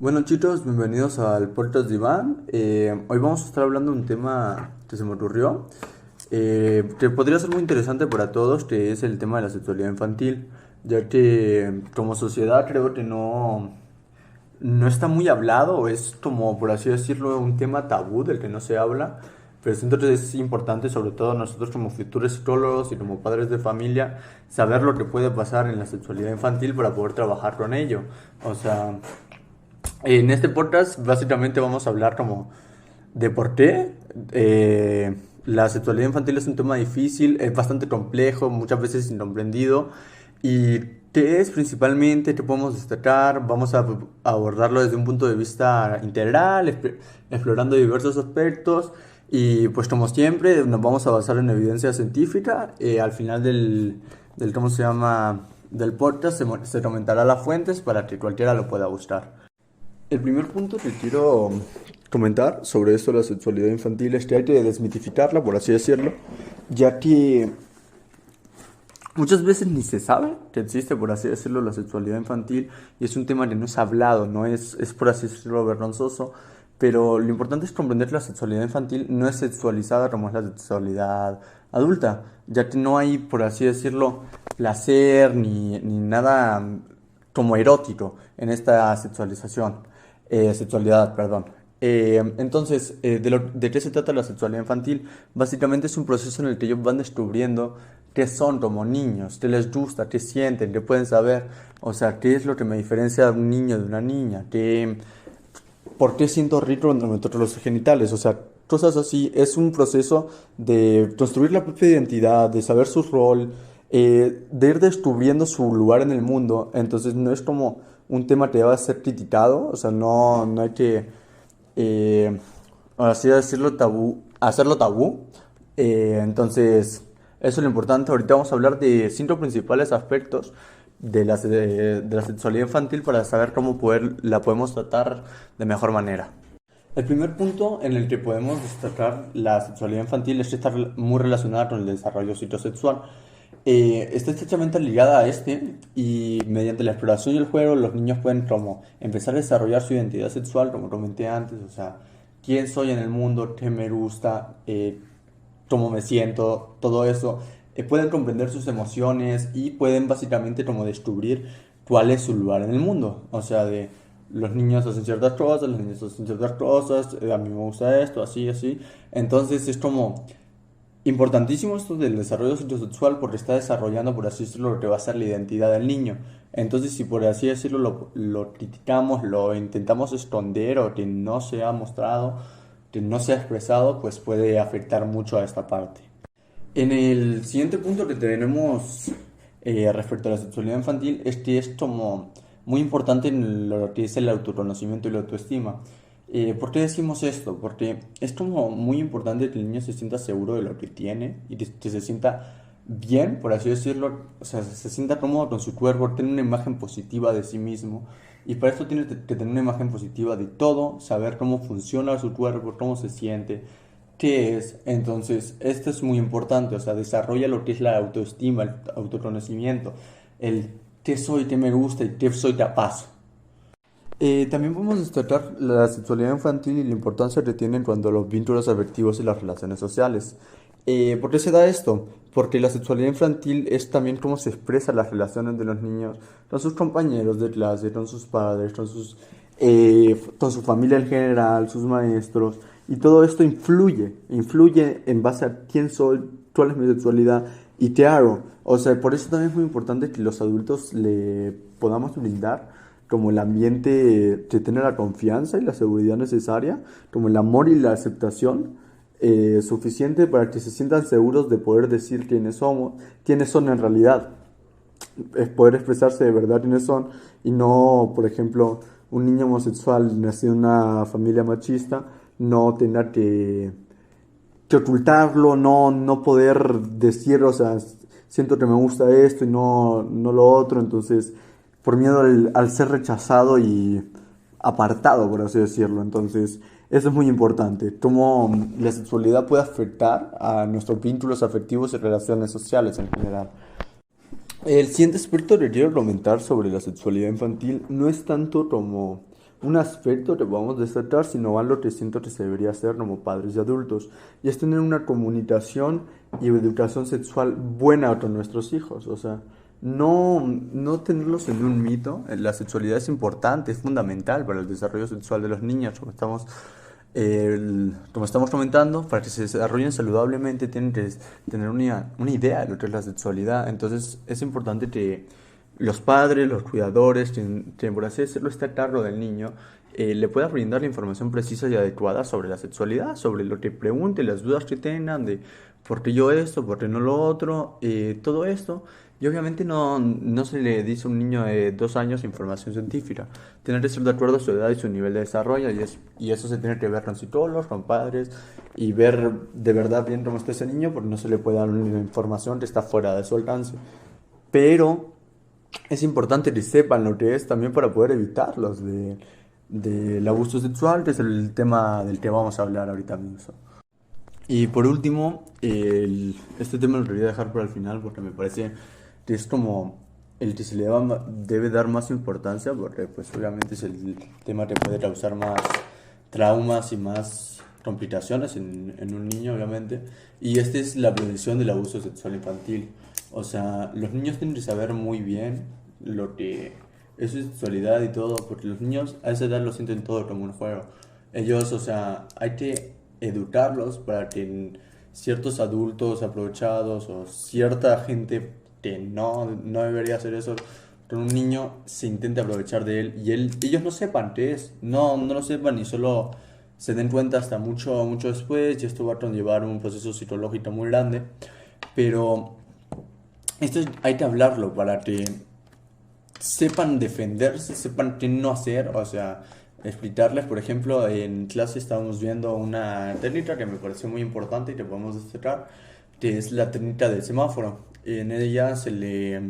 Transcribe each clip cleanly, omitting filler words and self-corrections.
Bueno chicos, bienvenidos al podcast de Iván. Hoy vamos a estar hablando de un tema que se me ocurrió, que podría ser muy interesante para todos, que es el tema de la sexualidad infantil, ya que como sociedad creo que no está muy hablado, o es como, por así decirlo, un tema tabú del que no se habla, pero siento que es importante, sobre todo nosotros como futuros psicólogos y como padres de familia, saber lo que puede pasar en la sexualidad infantil para poder trabajar con ello. O sea, en este podcast básicamente vamos a hablar como de por qué la sexualidad infantil es un tema difícil, es bastante complejo, muchas veces incomprendido, y qué es principalmente, qué podemos destacar. Vamos a abordarlo desde un punto de vista integral, explorando diversos aspectos, y pues como siempre nos vamos a basar en evidencia científica. Al final del ¿cómo se llama? Del podcast se comentará las fuentes para que cualquiera lo pueda buscar. El primer punto que quiero comentar sobre esto de la sexualidad infantil es que hay que desmitificarla, por así decirlo, ya que muchas veces ni se sabe que existe, por así decirlo, la sexualidad infantil, y es un tema que no es hablado, no es por así decirlo, vergonzoso, pero lo importante es comprender que la sexualidad infantil no es sexualizada como es la sexualidad adulta, ya que no hay, por así decirlo, placer ni nada como erótico en esta sexualidad, perdón. ¿De qué se trata la sexualidad infantil? Básicamente es un proceso en el que ellos van descubriendo qué son como niños, qué les gusta, qué sienten, qué pueden saber, o sea, qué es lo que me diferencia de un niño de una niña, por qué siento rico cuando me toco los genitales, o sea, cosas así. Es un proceso de construir la propia identidad, de saber su rol, de ir descubriendo su lugar en el mundo. Entonces no es como un tema que va a ser criticado, o sea, no hay que, eh, así decirlo, hacerlo tabú. Entonces, eso es lo importante. Ahorita vamos a hablar de cinco principales aspectos de la sexualidad infantil para saber la podemos tratar de mejor manera. El primer punto en el que podemos destacar la sexualidad infantil es que está muy relacionada con el desarrollo psicosexual. Está estrechamente ligada a este, y mediante la exploración y el juego los niños pueden como empezar a desarrollar su identidad sexual, como comenté antes, o sea, quién soy en el mundo, qué me gusta, cómo me siento, todo eso. Pueden comprender sus emociones y pueden básicamente como descubrir cuál es su lugar en el mundo. O sea, de los niños hacen ciertas cosas, los niños hacen ciertas cosas, a mí me gusta esto, así, así. Entonces es como importantísimo esto del desarrollo sexual, porque está desarrollando, por así decirlo, lo que va a ser la identidad del niño. Entonces, si por así decirlo lo criticamos, lo intentamos esconder o que no se ha mostrado, que no se ha expresado, pues puede afectar mucho a esta parte. En el siguiente punto que tenemos respecto a la sexualidad infantil es que es como muy importante en lo que es el autoconocimiento y la autoestima. ¿Por qué decimos esto? Porque es como muy importante que el niño se sienta seguro de lo que tiene y que se sienta bien, por así decirlo, o sea, se sienta cómodo con su cuerpo, tener una imagen positiva de sí mismo. Y para esto tiene que tener una imagen positiva de todo, saber cómo funciona su cuerpo, cómo se siente, qué es. Entonces, esto es muy importante, o sea, desarrolla lo que es la autoestima, el autoconocimiento, el qué soy, qué me gusta y qué soy capaz. También podemos destacar la sexualidad infantil y la importancia que tienen cuando los vínculos afectivos y las relaciones sociales. ¿Por qué se da esto? Porque la sexualidad infantil es también cómo se expresan las relaciones de los niños con sus compañeros de clase, con sus padres, con su familia en general, sus maestros. Y todo esto influye en base a quién soy, cuál es mi sexualidad y qué hago. O sea, por eso también es muy importante que los adultos le podamos brindar como el ambiente que tiene la confianza y la seguridad necesaria, como el amor y la aceptación suficiente para que se sientan seguros de poder decir quiénes somos, quiénes son en realidad, es poder expresarse de verdad quiénes son, y no, por ejemplo, un niño homosexual nacido en una familia machista no tener que ocultarlo, no poder decir, o sea, siento que me gusta esto y no lo otro, entonces, por miedo al ser rechazado y apartado, por así decirlo. Entonces, eso es muy importante, cómo la sexualidad puede afectar a nuestros vínculos afectivos y relaciones sociales en general. El siguiente aspecto que quiero comentar sobre la sexualidad infantil no es tanto como un aspecto que podemos destacar, sino van lo que siento que se debería hacer como padres y adultos, y es tener una comunicación y educación sexual buena con nuestros hijos, o sea, no tenerlos en un mito. La sexualidad es importante, es fundamental para el desarrollo sexual de los niños, como estamos comentando, para que se desarrollen saludablemente tienen que tener una idea de lo que es la sexualidad. Entonces es importante que los padres, los cuidadores, quien por así decirlo está a cargo del niño, le pueda brindar la información precisa y adecuada sobre la sexualidad, sobre lo que pregunte, las dudas que tengan de por qué yo esto, por qué no lo otro, todo esto. Y obviamente no se le dice a un niño de 2 años información científica. Tiene que ser de acuerdo a su edad y su nivel de desarrollo, y eso se tiene que ver con psicólogos, con padres, y ver de verdad bien cómo está ese niño, porque no se le puede dar una información que está fuera de su alcance. Pero es importante que sepan lo que es también para poder evitarlos del abuso sexual, que es el tema del que vamos a hablar ahorita mismo. Y por último, este tema lo quería dejar para el final porque me parece que es como el que se le debe dar más importancia, porque pues obviamente es el tema que puede causar más traumas y más complicaciones en un niño, obviamente. Y este es la prevención del abuso sexual infantil. O sea, los niños tienen que saber muy bien lo que es su sexualidad y todo, porque los niños a esa edad lo sienten todo como un juego. Ellos, o sea, hay que educarlos para que ciertos adultos aprovechados o cierta gente que no debería hacer eso con un niño se intente aprovechar de él y ellos no sepan qué es, no lo sepan y solo se den cuenta hasta mucho después, y esto va a conllevar un proceso psicológico muy grande, pero hay que hablarlo para que sepan defenderse, sepan qué no hacer, o sea, explicarles, por ejemplo, en clase estábamos viendo una técnica que me pareció muy importante y que podemos destacar, que es la técnica del semáforo. En ella se le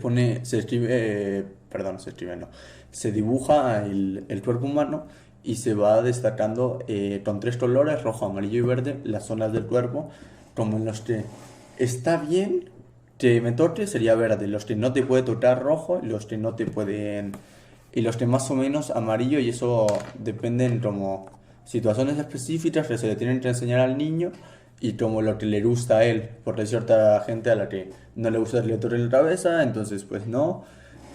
pone, se escribe, perdón, se escribe, no, se dibuja el cuerpo humano y se va destacando con 3 colores, rojo, amarillo y verde, las zonas del cuerpo, como en los que está bien que me toque sería verde, los que no te puede tocar rojo y los que no te pueden, y los que más o menos amarillo, y eso dependen como situaciones específicas que se le tienen que enseñar al niño y como lo que le gusta a él, porque hay cierta gente a la que no le gusta que le toque la cabeza, entonces pues no,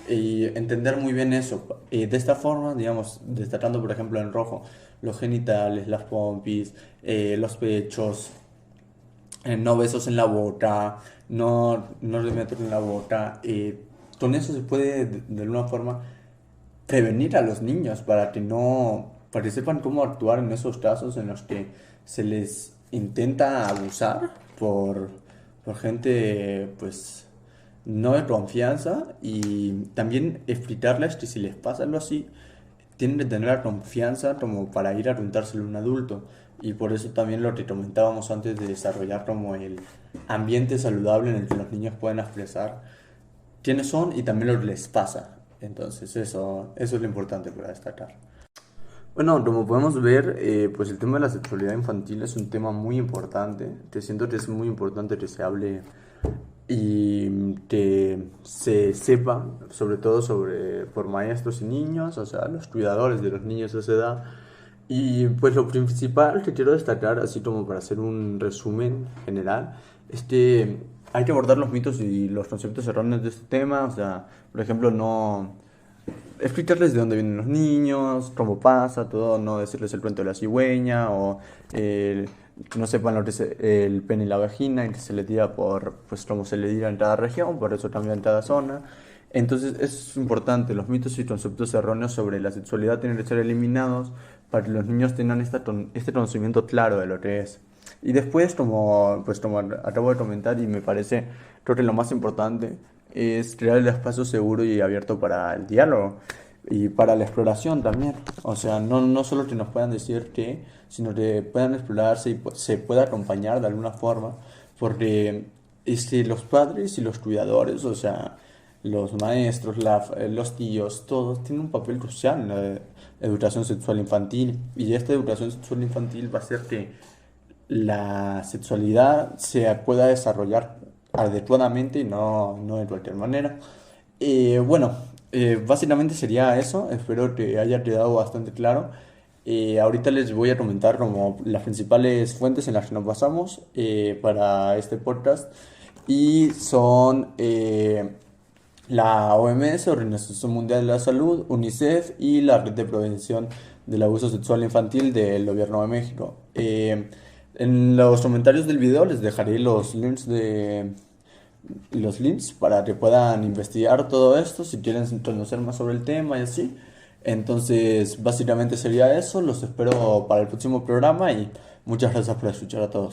y entender muy bien eso. Y de esta forma, digamos, destacando por ejemplo en rojo los genitales, las pompis, los pechos, no besos en la boca, no le meto en la boca. Con eso se puede de alguna forma prevenir a los niños para que sepan cómo actuar en esos casos en los que se les intenta abusar por gente pues no de confianza, y también explicarles que si les pasa algo así tienen que tener la confianza como para ir a contárselo a un adulto. Y por eso también lo que comentábamos antes de desarrollar como el ambiente saludable en el que los niños pueden expresar quiénes son y también lo que les pasa. Entonces eso es lo importante para destacar. Bueno, como podemos ver, pues el tema de la sexualidad infantil es un tema muy importante. Te siento que es muy importante que se hable y que se sepa, sobre todo por maestros y niños, o sea, los cuidadores de los niños de esa edad. Y pues lo principal que quiero destacar, así como para hacer un resumen general, es que hay que abordar los mitos y los conceptos erróneos de este tema, o sea, por ejemplo, no explicarles de dónde vienen los niños, cómo pasa, todo, no decirles el cuento de la cigüeña o que no sepan lo que es el pene y la vagina, y que se le tira pues como se le tira en cada región, por eso cambia en cada zona. Entonces es importante, los mitos y conceptos erróneos sobre la sexualidad tienen que ser eliminados para que los niños tengan este conocimiento claro de lo que es. Y después, como acabo de comentar y me parece, creo que lo más importante es crear el espacio seguro y abierto para el diálogo y para la exploración también. O sea, no solo que nos puedan decir qué, sino que puedan explorarse y se pueda acompañar de alguna forma, porque los padres y los cuidadores, o sea, los maestros, los tíos, todos tienen un papel crucial en la educación sexual infantil, y esta educación sexual infantil va a hacer que la sexualidad se pueda desarrollar adecuadamente y no de cualquier manera. Bueno, Básicamente sería eso, espero que haya quedado bastante claro. Ahorita les voy a comentar como las principales fuentes en las que nos basamos para este podcast y son la OMS, Organización Mundial de la Salud, UNICEF y la Red de Prevención del Abuso Sexual Infantil del Gobierno de México. En los comentarios del video les dejaré los links para que puedan investigar todo esto si quieren conocer más sobre el tema y así. Entonces, básicamente sería eso. Los espero para el próximo programa y muchas gracias por escuchar a todos.